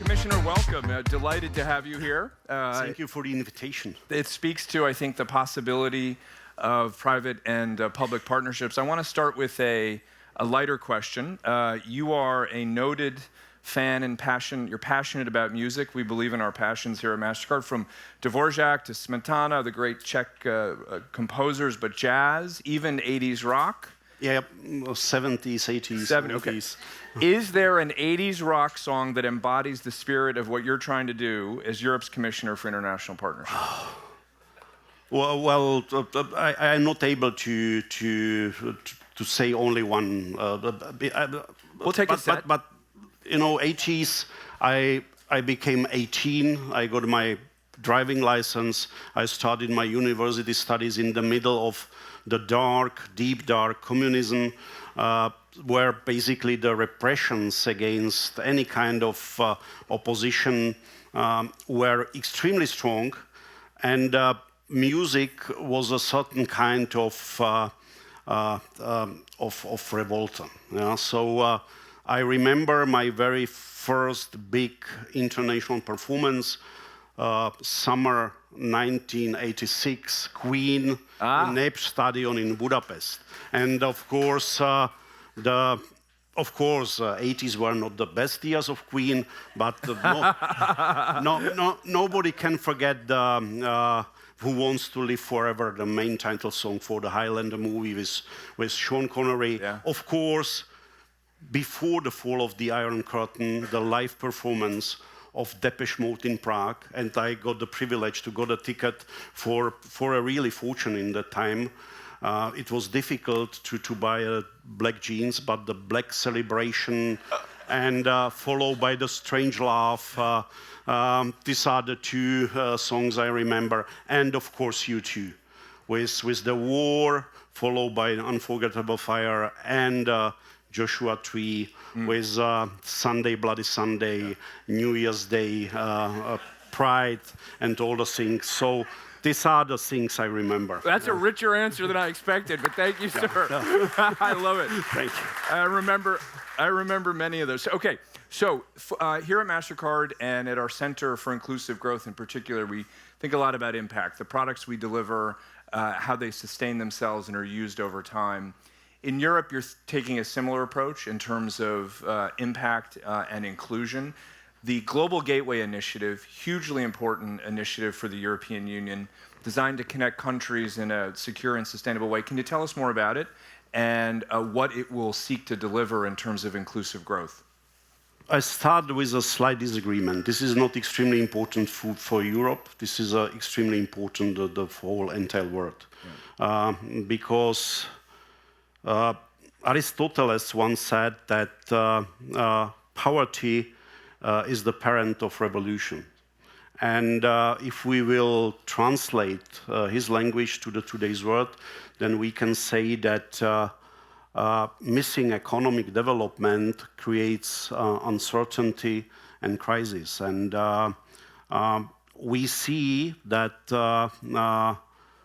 Commissioner, welcome. Delighted to have you here. Thank you for the invitation. It speaks to, I think, the possibility of private and public partnerships. I want to start with a lighter question. You are a noted fan and you're passionate about music. We believe in our passions here at Mastercard, from Dvorak to Smetana, the great Czech composers, but jazz, even 80s rock. Yeah, 70s, 80s, 70s. Okay. Is there an 80s rock song that embodies the spirit of what you're trying to do as Europe's Commissioner for International Partnership? Well, I'm not able to say only one. We'll take a set. But you know, 80s, I became 18. I got my driving license. I started my university studies in the middle of the deep dark communism, where basically the repressions against any kind of opposition were extremely strong, and music was a certain kind of revolt. Yeah? So I remember my very first big international performance, summer 1986, Queen, NEP Stadion in Budapest. And of course, 80s were not the best years of Queen, but nobody can forget Who Wants to Live Forever, the main title song for the Highlander movie with Sean Connery. Yeah. Of course, before the fall of the Iron Curtain, the live performance of Depeche Mode in Prague, and I got the privilege to get a ticket for a really fortune in that time. It was difficult to buy black jeans, but the Black Celebration and followed by the Strange Laugh. These are the two songs I remember, and of course U2, with the War, followed by Unforgettable Fire, and Joshua Tree, with Sunday, Bloody Sunday, New Year's Day, Pride, and all the things. So these are the things I remember. That's a richer answer than I expected, but thank you, sir. Yeah. I love it. Thank you. I remember many of those. Okay, so here at Mastercard and at our Center for Inclusive Growth in particular, we think a lot about impact, the products we deliver, how they sustain themselves and are used over time. In Europe, you're taking a similar approach in terms of impact and inclusion. The Global Gateway Initiative, hugely important initiative for the European Union, designed to connect countries in a secure and sustainable way. Can you tell us more about it and what it will seek to deliver in terms of inclusive growth? I start with a slight disagreement. This is not extremely important for Europe. This is extremely important for the whole entire world. Yeah. Because Aristotle once said that poverty is the parent of revolution. And if we will translate his language to today's world, then we can say that missing economic development creates uncertainty and crisis. And we see that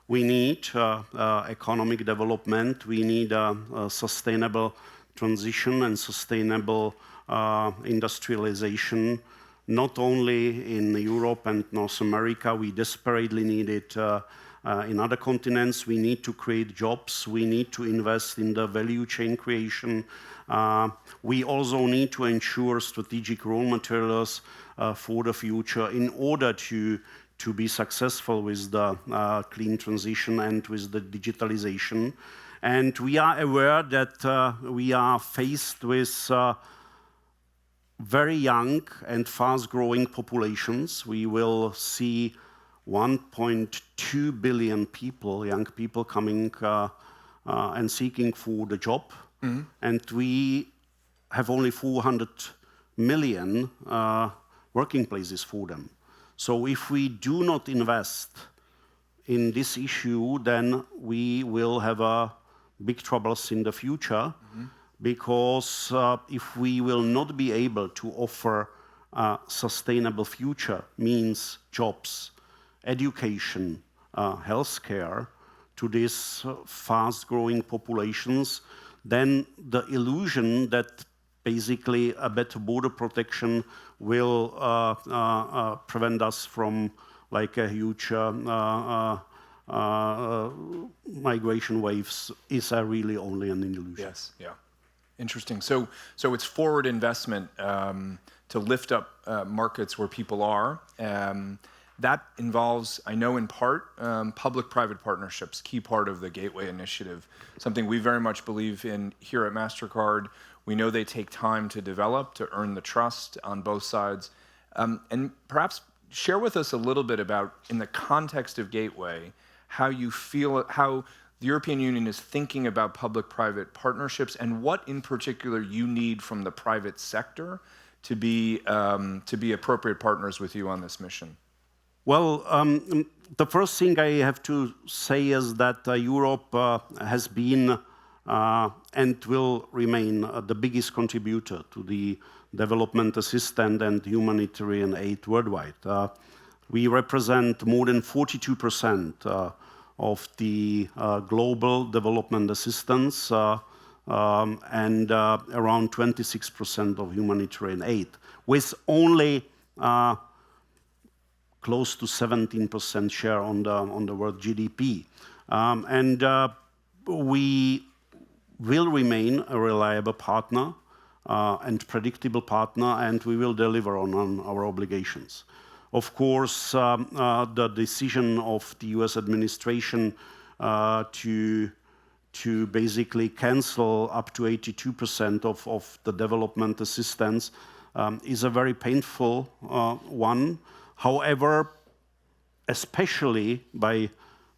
we need economic development, we need a sustainable transition and sustainable industrialization, not only in Europe and North America. We desperately need it in other continents. We need to create jobs. We need to invest in the value chain creation. We also need to ensure strategic raw materials for the future in order to be successful with the clean transition and with the digitalization. And we are aware that we are faced with very young and fast-growing populations. We will see 1.2 billion people, young people, coming and seeking for the job. Mm-hmm. And we have only 400 million working places for them. So if we do not invest in this issue, then we will have big troubles in the future. Mm-hmm. Because if we will not be able to offer a sustainable future, means jobs, education, healthcare, to these fast-growing populations, then the illusion that basically a better border protection will prevent us from like a huge migration waves is really only an illusion. Yes, yeah. Interesting. So it's forward investment to lift up markets where people are. That involves, I know in part, public-private partnerships, key part of the Gateway Initiative, something we very much believe in here at Mastercard. We know they take time to develop, to earn the trust on both sides. And perhaps share with us a little bit about, in the context of Gateway, how you feel, how the European Union is thinking about public-private partnerships, and what in particular you need from the private sector to be appropriate partners with you on this mission. Well, the first thing I have to say is that Europe has been and will remain the biggest contributor to the development assistance and humanitarian aid worldwide. We represent more than 42% of the global development assistance and around 26% of humanitarian aid, with only close to 17% share on the world GDP. And we will remain a reliable partner and predictable partner, and we will deliver on our obligations. Of course, the decision of the US administration to basically cancel up to 82% of the development assistance is a very painful one. However, especially by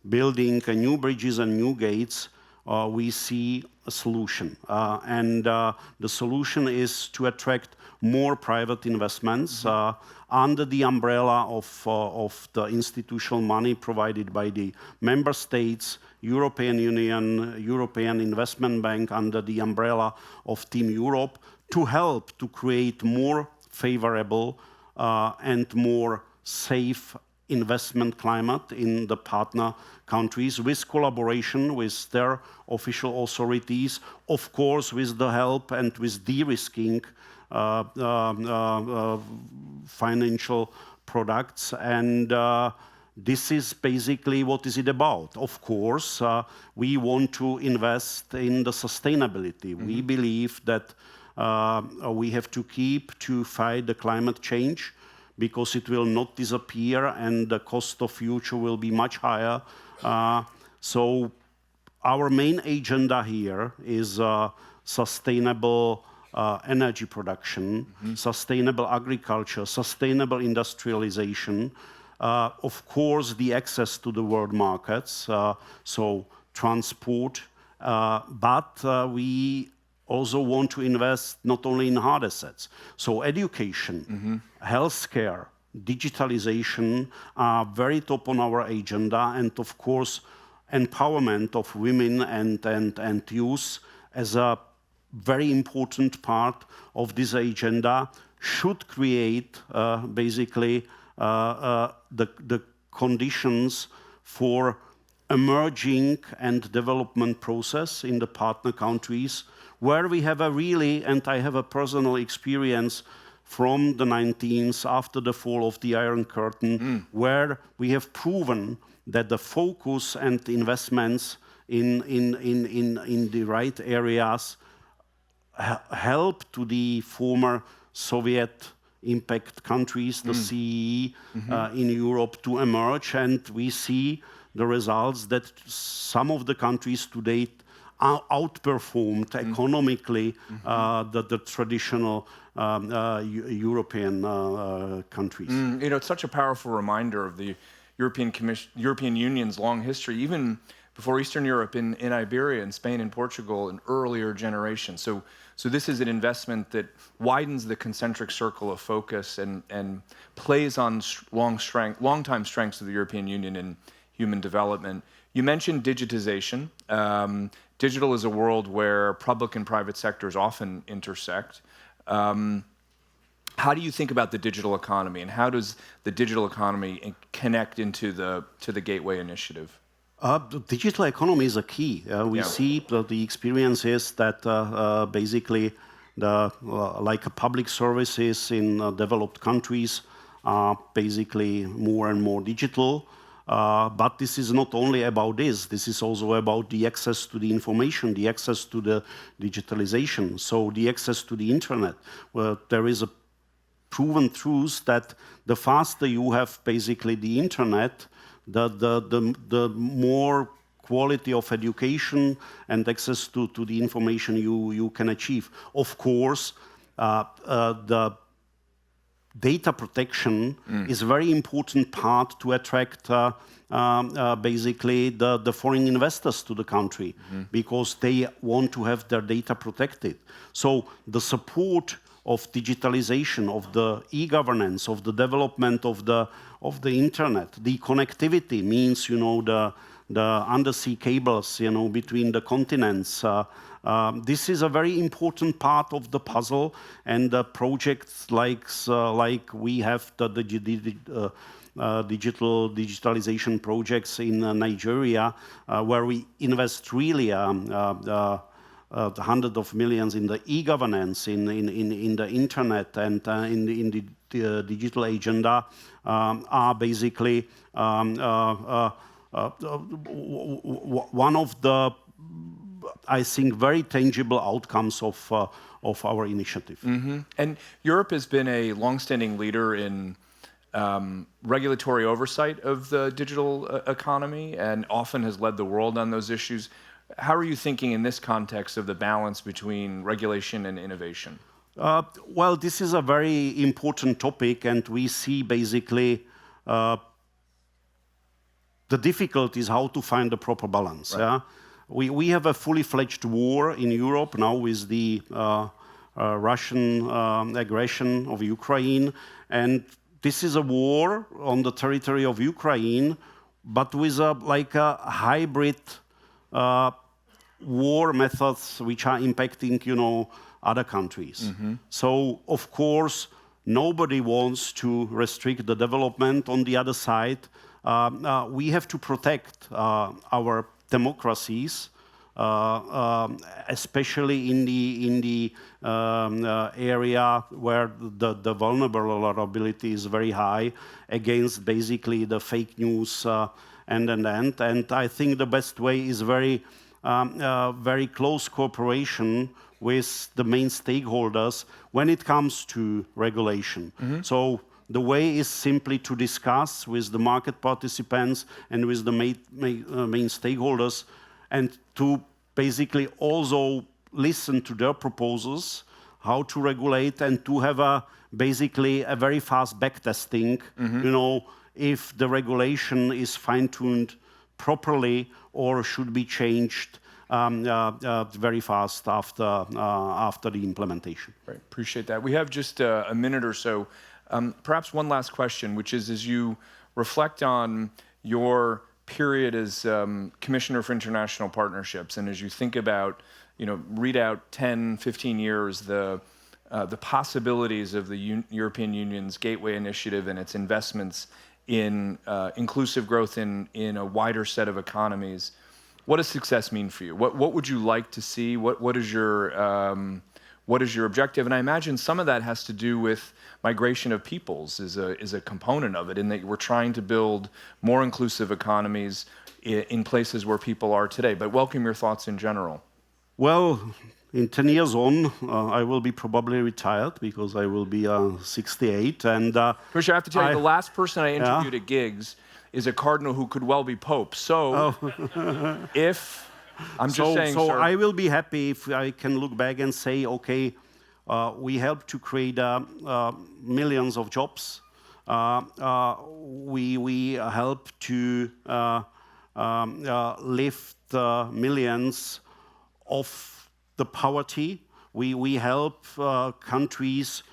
building new bridges and new gates, we see a solution. And the solution is to attract more private investments under the umbrella of the institutional money provided by the member states, European Union, European Investment Bank, under the umbrella of Team Europe, to help to create more favorable and more safe investment climate in the partner countries, with collaboration with their official authorities, of course with the help and with de-risking financial products. And this is basically what is it about. Of course, we want to invest in the sustainability. We believe that we have to keep to fight the climate change, because it will not disappear and the cost of future will be much higher. So our main agenda here is sustainable energy production, sustainable agriculture, sustainable industrialization, of course the access to the world markets, so transport, but we also want to invest not only in hard assets. So education, healthcare, digitalization are very top on our agenda, and of course empowerment of women and youth as a very important part of this agenda should create basically the conditions for emerging and development process in the partner countries, where we have a really, and I have a personal experience from the 19th, after the fall of the Iron Curtain, where we have proven that the focus and investments in the right areas help to the former Soviet impact countries, the CEE, in Europe to emerge. And we see the results that some of the countries today outperformed economically the traditional European countries. You know, it's such a powerful reminder of the European Union's long history, even before Eastern Europe, in Iberia, in Spain and Portugal, in earlier generations. So this is an investment that widens the concentric circle of focus and plays on long-time strengths of the European Union in human development. You mentioned digitization. Digital is a world where public and private sectors often intersect. How do you think about the digital economy, and how does the digital economy connect into the Gateway Initiative? The digital economy is a key. We see that the experience is that basically like public services in developed countries are basically more and more digital. But this is not only about this. This is also about the access to the information, the access to the digitalization, so the access to the internet, where there is a proven truth that the faster you have basically the internet, the more quality of education and access to the information you can achieve. Of course, the data protection is a very important part to attract basically the foreign investors to the country, because they want to have their data protected. So the support of digitalization, of the e-governance, of the development of the internet, the connectivity means, the undersea cables, between the continents. This is a very important part of the puzzle, and projects like we have the digitalization projects in Nigeria, where we invest really hundreds of millions in the e-governance, in the internet, and in the digital agenda, are basically one of the, I think, very tangible outcomes of our initiative. And Europe has been a longstanding leader in regulatory oversight of the digital economy, and often has led the world on those issues. How are you thinking in this context of the balance between regulation and innovation? Well, this is a very important topic, and we see basically the difficulties how to find the proper balance. Right. Yeah? We have a fully fledged war in Europe now with the Russian aggression of Ukraine, and this is a war on the territory of Ukraine, but with a hybrid war methods which are impacting, other countries. So, of course, nobody wants to restrict the development. On the other side, we have to protect our democracies, especially in the area where the vulnerability is very high against basically the fake news and I think the best way is very close cooperation with the main stakeholders when it comes to regulation. So the way is simply to discuss with the market participants and with the main stakeholders, and to basically also listen to their proposals, how to regulate, and to have basically a very fast backtesting, if the regulation is fine-tuned properly or should be changed very fast after the implementation. Right, appreciate that. We have just a minute or so. Perhaps one last question, which is, as you reflect on your period as Commissioner for International Partnerships, and as you think about, read out 10, 15 years, the possibilities of the European Union's Gateway Initiative and its investments in inclusive growth in a wider set of economies, what does success mean for you? What would you like to see? What is your objective? And I imagine some of that has to do with migration of peoples is a component of it, in that we're trying to build more inclusive economies in places where people are today. But welcome your thoughts in general. Well, in 10 years on, I will be probably retired because I will be 68. And Commissioner, I have to tell you, the last person I interviewed at Gigs is a cardinal who could well be pope. So, if I'm just saying, so sir, I will be happy if I can look back and say, okay, we helped to create millions of jobs. We helped to lift millions of the poverty. We help countries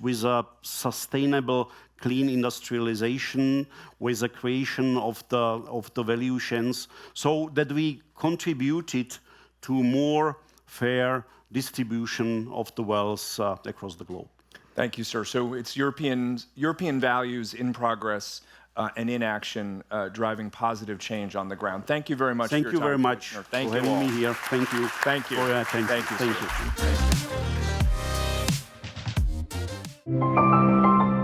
with a sustainable, clean industrialization, with the creation of the value chains, so that we contributed to more fair distribution of the wealth across the globe. Thank you, sir. So it's European values in progress and in action, driving positive change on the ground. Thank you very much. Thank you very much for having me here. Thank you. Thank you. For your attention. Thank you. Thank you. you.